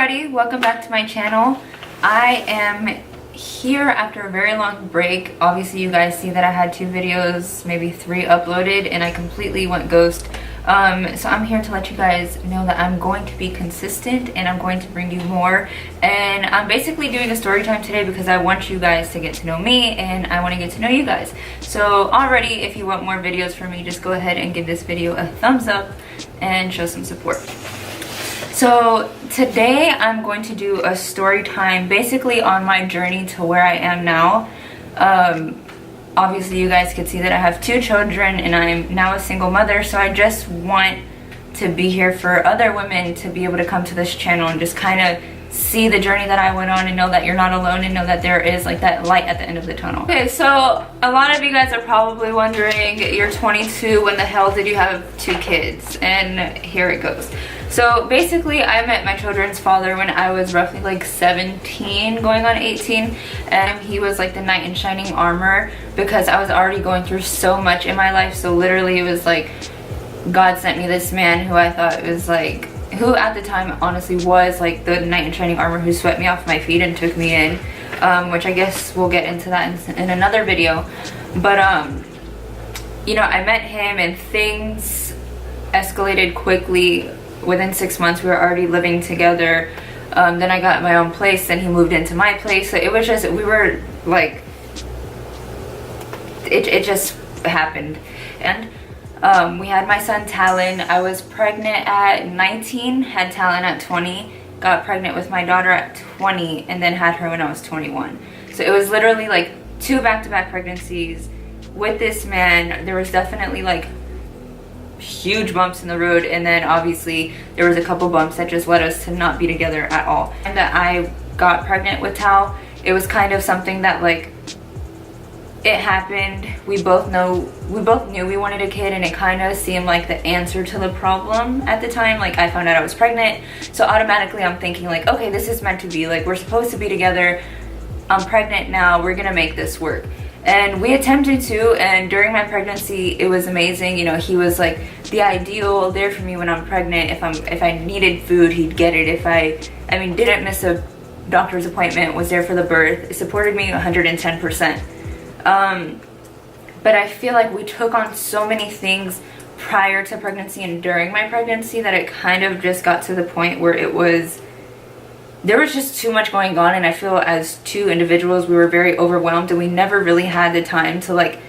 everybody, welcome back to my channel. I am here after a very long break. Obviously you guys see that I had 2 videos, maybe 3 uploaded, and I completely went ghost. So I'm here to let you guys know that I'm going to be consistent and I'm going to bring you more. And I'm basically doing a story time today because I want you guys to get to know me and I want to get to know you guys. So already, if you want more videos from me, just go ahead and give this video a thumbs up and show some support. So today I'm going to do a story time basically on my journey to where I am now. Obviously you guys can see that I have 2 children and I'm now a single mother, so I just want to be here for other women to be able to come to this channel and just kind of see the journey that I went on and know that you're not alone and know that there is like that light at the end of the tunnel. Okay, so a lot of you guys are probably wondering, you're 22, when the hell did you have 2 kids? And here it goes. So basically I met my children's father when I was roughly like 17 going on 18, and he was like the knight in shining armor because I was already going through so much in my life. So literally it was like God sent me this man who I thought was like, who at the time honestly was like the knight in shining armor who swept me off my feet and took me in, which I guess we'll get into that in another video. But you know, I met him and things escalated quickly. Within 6 months we were already living together. Then I got my own place and he moved into my place. So it was just, we were like, it just happened. And we had my son Talon. I was pregnant at 19, had Talon at 20, got pregnant with my daughter at 20, and then had her when I was 21. So it was literally like 2 back-to-back pregnancies with this man. There was definitely like huge bumps in the road, and then obviously there was a couple bumps that just led us to not be together at all. And that I got pregnant with Tal, it was kind of something that like, it happened. We both knew we wanted a kid, and it kind of seemed like the answer to the problem at the time. Like I found out I was pregnant, so automatically I'm thinking like, okay, this is meant to be, like we're supposed to be together, I'm pregnant now, we're gonna make this work. And we attempted to, and during my pregnancy it was amazing. You know, he was like the ideal there for me when I'm pregnant. If I needed food, he'd get it. If I mean didn't miss a doctor's appointment, was there for the birth. It supported me 110%. But I feel like we took on so many things prior to pregnancy and during my pregnancy that it kind of just got to the point where there was just too much going on, and I feel as 2 individuals we were very overwhelmed, and we never really had the time to like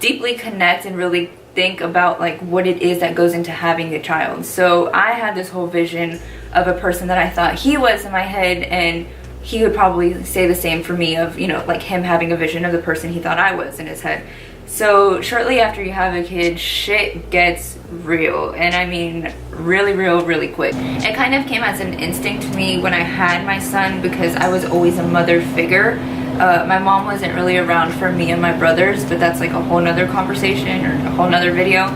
deeply connect and really think about like what it is that goes into having a child. So I had this whole vision of a person that I thought he was in my head, and he would probably say the same for me, of, you know, like him having a vision of the person he thought I was in his head. So shortly after you have a kid, shit gets real, and I mean really real, really quick. It kind of came as an instinct to me when I had my son, because I was always a mother figure. My mom wasn't really around for me and my brothers, but that's like a whole nother conversation or a whole nother video.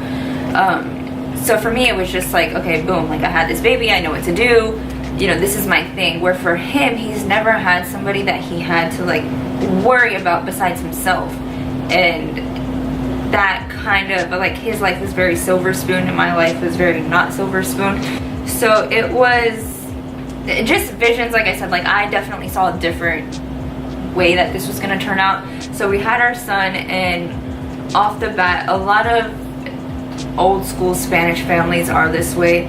So for me it was just like, okay, boom, like I had this baby, I know what to do, you know, this is my thing. Where for him, he's never had somebody that he had to like worry about besides himself. And that kind of like, his life was very silver spoon and my life was very not silver spoon. So it was just visions. Like I said, like I definitely saw a different way that this was going to turn out. So we had our son, and off the bat, a lot of old school Spanish families are this way.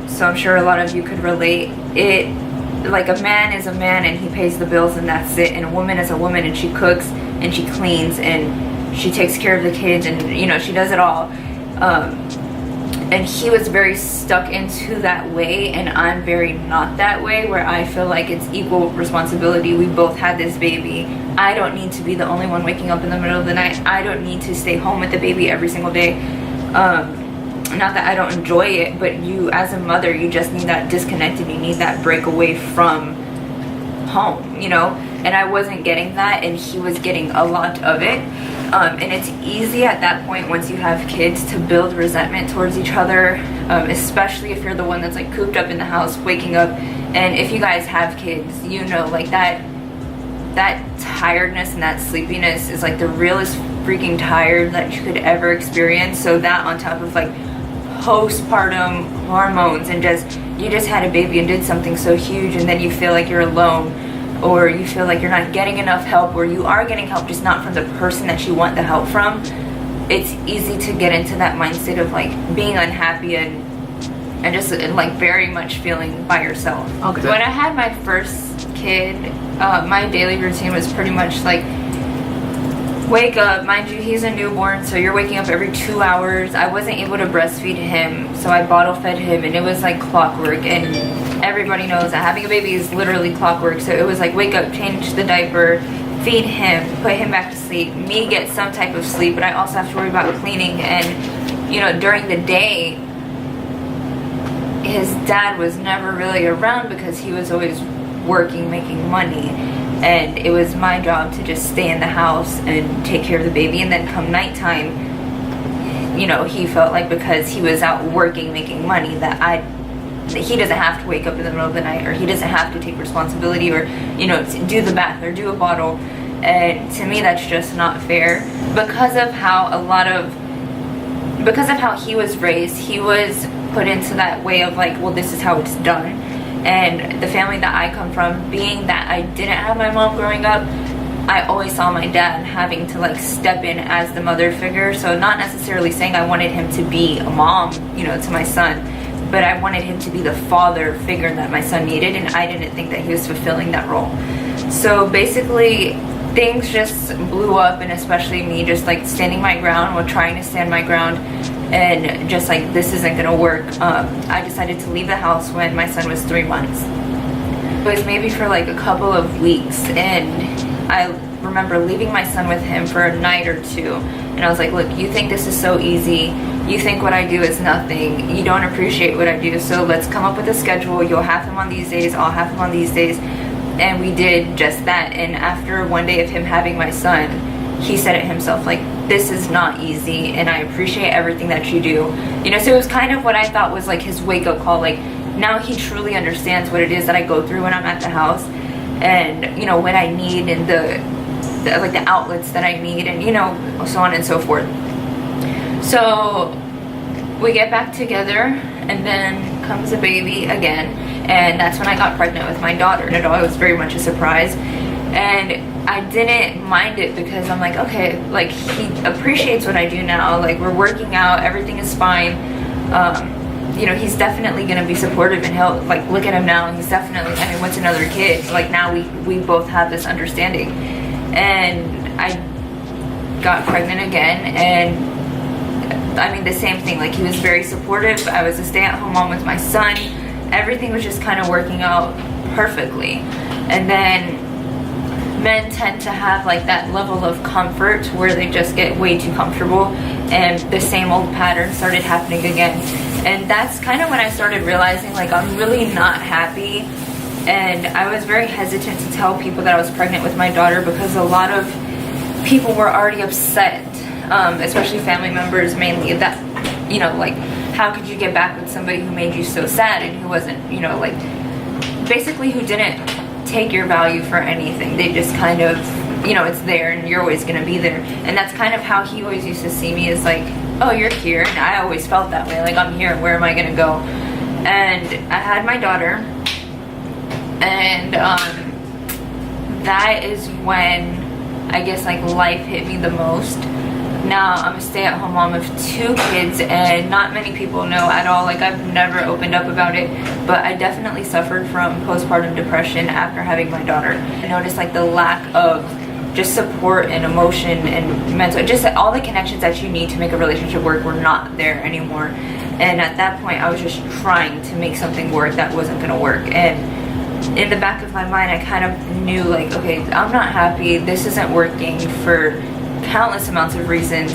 So I'm sure a lot of you could relate. It, like a man is a man and he pays the bills and that's it, and a woman is a woman and she cooks and she cleans and she takes care of the kids, and you know, she does it all. And he was very stuck into that way, and I'm very not that way, where I feel like it's equal responsibility. We both had this baby. I don't need to be the only one waking up in the middle of the night. I don't need to stay home with the baby every single day. Not that I don't enjoy it, but you as a mother, you just need that disconnect and you need that break away from home, you know. And I wasn't getting that, and he was getting a lot of it. And it's easy at that point, once you have kids, to build resentment towards each other, especially if you're the one that's like cooped up in the house waking up. And if you guys have kids, you know, like that tiredness and that sleepiness is like the realest freaking tired that you could ever experience. So that on top of like postpartum hormones and just you just had a baby and did something so huge, and then you feel like you're alone, or you feel like you're not getting enough help, or you are getting help just not from the person that you want the help from, it's easy to get into that mindset of like being unhappy and just like very much feeling by yourself. Okay. When I had my first kid, my daily routine was pretty much like wake up. Mind you, he's a newborn, so you're waking up every 2 hours. I wasn't able to breastfeed him, so I bottle fed him, and it was like clockwork. And everybody knows that having a baby is literally clockwork. So it was like wake up, change the diaper, feed him, put him back to sleep, me get some type of sleep, but I also have to worry about cleaning. And you know, during the day, his dad was never really around because he was always working, making money, and it was my job to just stay in the house and take care of the baby. And then come nighttime, you know, he felt like because he was out working, making money, that he doesn't have to wake up in the middle of the night, or he doesn't have to take responsibility, or, you know, do the bath or do a bottle. And to me, that's just not fair. Because of how he was raised, he was put into that way of like, well, this is how it's done. And the family that I come from, being that I didn't have my mom growing up, I always saw my dad having to like step in as the mother figure. So not necessarily saying I wanted him to be a mom, you know, to my son, but I wanted him to be the father figure that my son needed, and I didn't think that he was fulfilling that role. So basically, things just blew up, and especially me just like standing my ground, or trying to stand my ground, and just like, this isn't gonna work. I decided to leave the house when my son was 3 months. It was maybe for like a couple of weeks, and I remember leaving my son with him for a night or two, and I was like, look, you think this is so easy, you think what I do is nothing, you don't appreciate what I do, so let's come up with a schedule. You'll have him on these days, I'll have him on these days. And we did just that. And after one day of him having my son, he said it himself, like, this is not easy, and I appreciate everything that you do. You know, so it was kind of what I thought was like his wake-up call. Like, now he truly understands what it is that I go through when I'm at the house, and, you know, what I need, and like the outlets that I need, and, you know, so on and so forth. So we get back together, and then comes a baby again, and that's when I got pregnant with my daughter. And it was very much a surprise, and I didn't mind it because I'm like, okay, like, he appreciates what I do now. Like, we're working out, everything is fine. You know, he's definitely gonna be supportive, and he'll, like, look at him now, he's definitely, I mean, what's another kid? Like, now we both have this understanding. And I got pregnant again, and I mean, the same thing. Like, he was very supportive. I was a stay-at-home mom with my son. Everything was just kind of working out perfectly. And then men tend to have like that level of comfort where they just get way too comfortable, and the same old pattern started happening again. And that's kind of when I started realizing, like, I'm really not happy. And I was very hesitant to tell people that I was pregnant with my daughter, because a lot of people were already upset, especially family members mainly, that, you know, like, how could you get back with somebody who made you so sad, and who wasn't, you know, like, basically who didn't take your value for anything. They just kind of, you know, it's there and you're always gonna be there. And that's kind of how he always used to see me, as like, oh, you're here. And I always felt that way, like, I'm here, where am I gonna go? And I had my daughter, and that is when I guess, like, life hit me the most. Now I'm a stay-at-home mom of 2 kids, and not many people know at all. Like, I've never opened up about it, but I definitely suffered from postpartum depression after having my daughter. I noticed, like, the lack of just support and emotion and mental, just all the connections that you need to make a relationship work were not there anymore. And at that point, I was just trying to make something work that wasn't gonna work. And in the back of my mind, I kind of knew, like, okay, I'm not happy, this isn't working for countless amounts of reasons.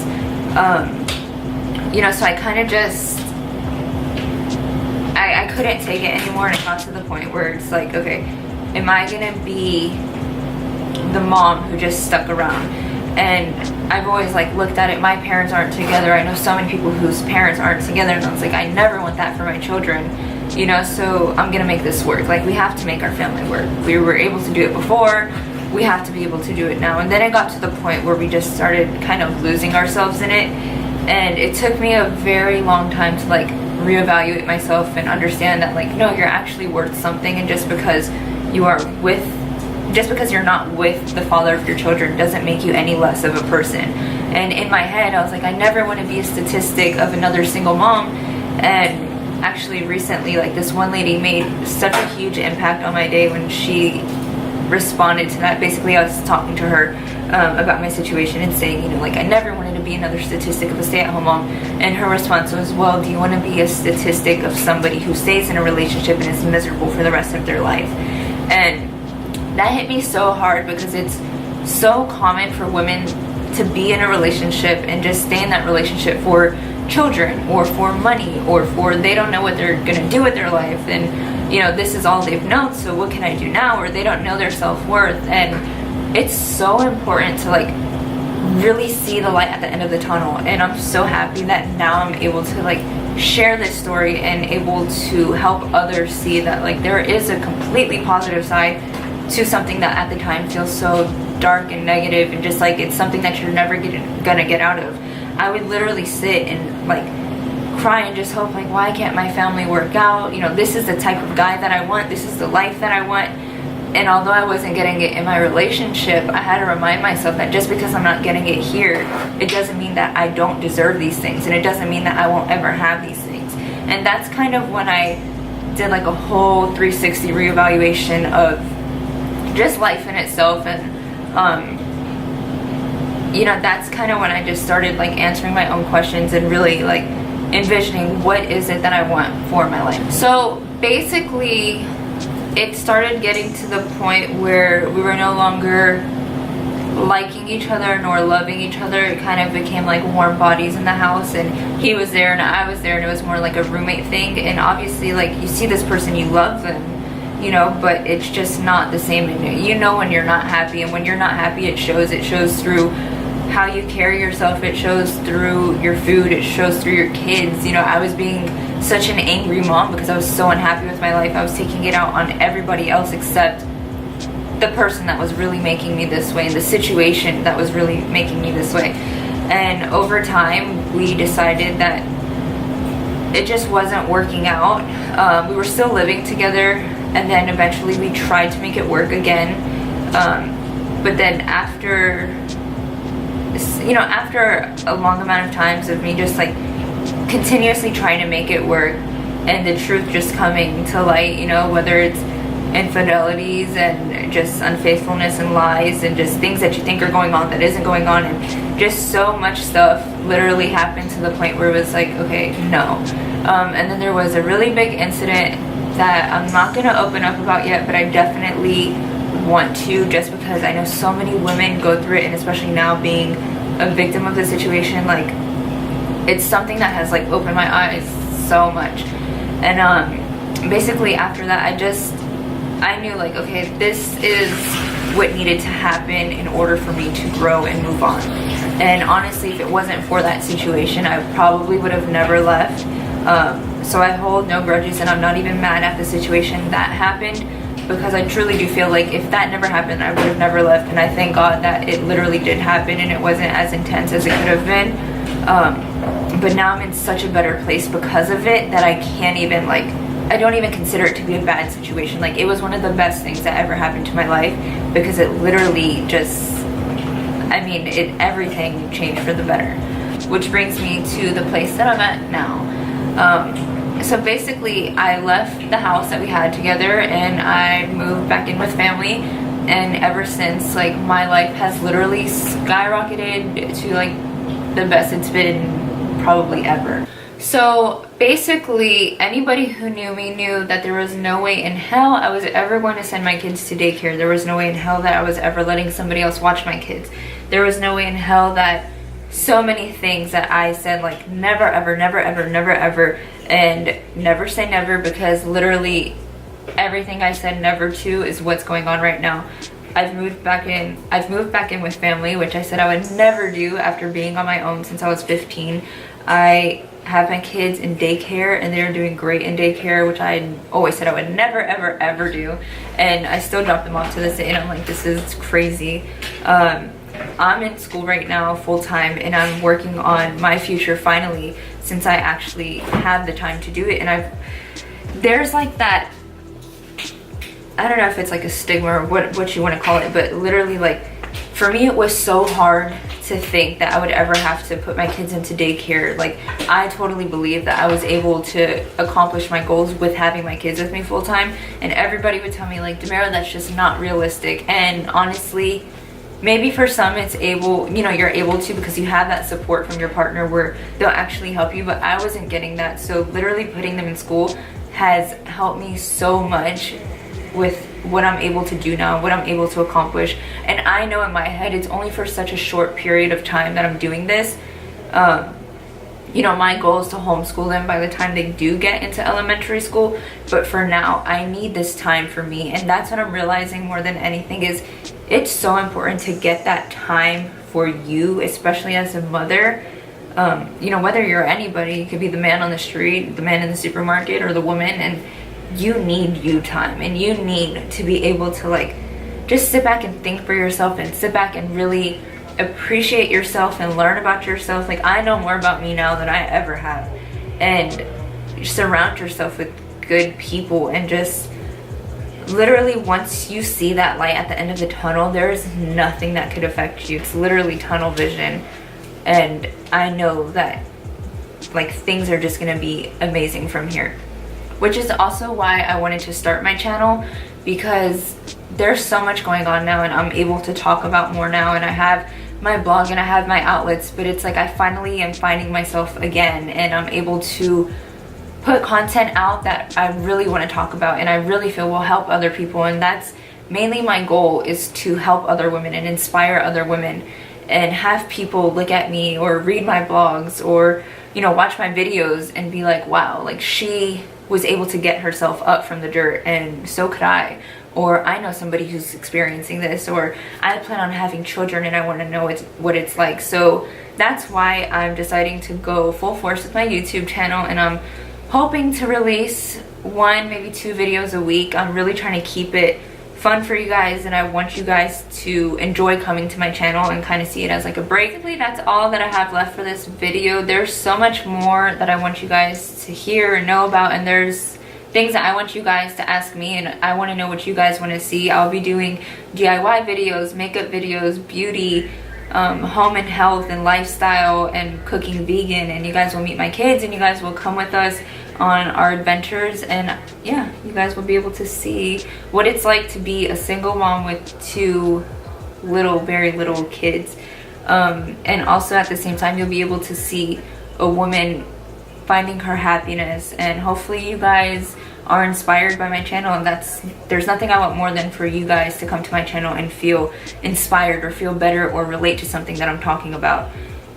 You know, so I kind of just, I couldn't take it anymore, and it got to the point where it's like, okay, am I gonna be the mom who just stuck around? And I've always, like, looked at it, my parents aren't together. I know so many people whose parents aren't together, and I was like, I never want that for my children, you know, so I'm gonna make this work. Like, we have to make our family work. We were able to do it before, we have to be able to do it now. And then it got to the point where we just started kind of losing ourselves in it, and it took me a very long time to, like, reevaluate myself and understand that, like, no, you're actually worth something, and just because you're not with the father of your children doesn't make you any less of a person. And in my head, I was like, I never want to be a statistic of another single mom. And actually recently, like, this one lady made such a huge impact on my day when she responded to that. Basically, I was talking to her about my situation and saying, you know, like, I never wanted to be another statistic of a stay-at-home mom. And her response was, well, do you want to be a statistic of somebody who stays in a relationship and is miserable for the rest of their life? And that hit me so hard, because it's so common for women to be in a relationship and just stay in that relationship for children or for money, or for they don't know what they're gonna do with their life, and you know, this is all they've known, so what can I do now? Or they don't know their self-worth. And it's so important to, like, really see the light at the end of the tunnel. And I'm so happy that now I'm able to, like, share this story and able to help others see that, like, there is a completely positive side to something that at the time feels so dark and negative, and just like it's something that you're never gonna get out of. I would literally sit and, like, cry and just hope, like, why can't my family work out? You know, this is the type of guy that I want, this is the life that I want. And although I wasn't getting it in my relationship, I had to remind myself that just because I'm not getting it here, it doesn't mean that I don't deserve these things, and it doesn't mean that I won't ever have these things. And that's kind of when I did, like, a whole 360 reevaluation of just life in itself. And you know, that's kind of when I just started, like, answering my own questions and really, like, envisioning what is it that I want for my life. So basically, it started getting to the point where we were no longer liking each other nor loving each other. It kind of became like warm bodies in the house, and he was there and I was there, and it was more like a roommate thing. And obviously, like, you see this person, you love them, you know, but it's just not the same. And you know when you're not happy, and when you're not happy, it shows through how you carry yourself, it shows through your food, it shows through your kids. You know, I was being such an angry mom because I was so unhappy with my life. I was taking it out on everybody else except the person that was really making me this way, and the situation that was really making me this way. And over time, we decided that it just wasn't working out. We were still living together, and then eventually we tried to make it work again. But then after a long amount of times of me just, like, continuously trying to make it work, and the truth just coming to light, you know, whether it's infidelities and just unfaithfulness and lies and just things that you think are going on that isn't going on, and just so much stuff literally happened to the point where it was like, okay, no. And then there was a really big incident that I'm not going to open up about yet, but I definitely want to, just because I know so many women go through it, and especially now being a victim of the situation, like, it's something that has, like, opened my eyes so much. And basically after that, I knew, like, okay, this is what needed to happen in order for me to grow and move on. And honestly, if it wasn't for that situation, I probably would have never left. So I hold no grudges, and I'm not even mad at the situation that happened, because I truly do feel like if that never happened, I would have never left. And I thank God that it literally did happen, and it wasn't as intense as it could have been. But now I'm in such a better place because of it that I can't even, like, I don't even consider it to be a bad situation. Like, it was one of the best things that ever happened to my life, because it literally just, I mean, everything changed for the better. Which brings me to the place that I'm at now. So basically, I left the house that we had together, and I moved back in with family. And ever since, like, my life has literally skyrocketed to, like, the best it's been probably ever. So basically, anybody who knew me knew that there was no way in hell I was ever going to send my kids to daycare. There was no way in hell that I was ever letting somebody else watch my kids. There was no way in hell that so many things that I said, like, never ever, never ever, never ever, and never say never, because literally everything I said never to is what's going on right now. I've moved back in with family, which I said I would never do after being on my own since I was 15. I have my kids in daycare, and they're doing great in daycare, which I always said I would never ever ever do, and I still drop them off to this day, and I'm like, this is crazy. I'm in school right now full-time, and I'm working on my future finally. since I actually have the time to do it. And there's like that, I don't know if it's like a stigma or what you want to call it, but literally, like, for me it was so hard to think that I would ever have to put my kids into daycare. Like, I totally believe that I was able to accomplish my goals with having my kids with me full time, and everybody would tell me, like, Damara, that's just not realistic. And honestly, maybe for some it's able, you know, you're able to because you have that support from your partner where they'll actually help you, but I wasn't getting that. So literally putting them in school has helped me so much with what I'm able to do now, what I'm able to accomplish. And I know in my head it's only for such a short period of time that I'm doing this. You know, my goal is to homeschool them by the time they do get into elementary school, but for now I need this time for me. And that's what I'm realizing more than anything, is it's so important to get that time for you, especially as a mother. You know, whether you're anybody, you could be the man on the street, the man in the supermarket, or the woman, and you need you time, and you need to be able to, like, just sit back and think for yourself, and sit back and really appreciate yourself and learn about yourself. Like, I know more about me now than I ever have. And surround yourself with good people, and just literally, once you see that light at the end of the tunnel, there's nothing that could affect you. It's literally tunnel vision. And I know that, like, things are just gonna be amazing from here. Which is also why I wanted to start my channel, because there's so much going on now, and I'm able to talk about more now, and I have my blog and I have my outlets, but it's like I finally am finding myself again, and I'm able to put content out that I really want to talk about and I really feel will help other people. And that's mainly my goal, is to help other women and inspire other women, and have people look at me or read my blogs or, you know, watch my videos and be like, wow, like, she was able to get herself up from the dirt, and so could I. Or I know somebody who's experiencing this, or I plan on having children and I want to know what it's like. So that's why I'm deciding to go full force with my YouTube channel, and I'm hoping to release 1, maybe 2 videos a week. I'm really trying to keep it fun for you guys, and I want you guys to enjoy coming to my channel and kind of see it as like a break. Basically, that's all that I have left for this video. There's so much more that I want you guys to hear and know about, and there's things that I want you guys to ask me, and I want to know what you guys want to see. I'll be doing DIY videos, makeup videos, beauty, home and health and lifestyle, and cooking vegan, and you guys will meet my kids, and you guys will come with us on our adventures, and yeah, you guys will be able to see what it's like to be a single mom with 2 very little kids, and also at the same time you'll be able to see a woman finding her happiness. And hopefully you guys are inspired by my channel, and there's nothing I want more than for you guys to come to my channel and feel inspired or feel better or relate to something that I'm talking about.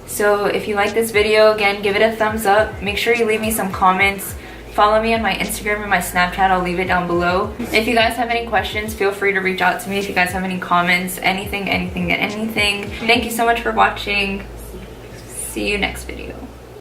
So if you like this video, again, give it a thumbs up. Make sure you leave me some comments. Follow me on my Instagram and my Snapchat. I'll leave it down below. If you guys have any questions, feel free to reach out to me. If you guys have any comments, anything. Thank you so much for watching. See you next video.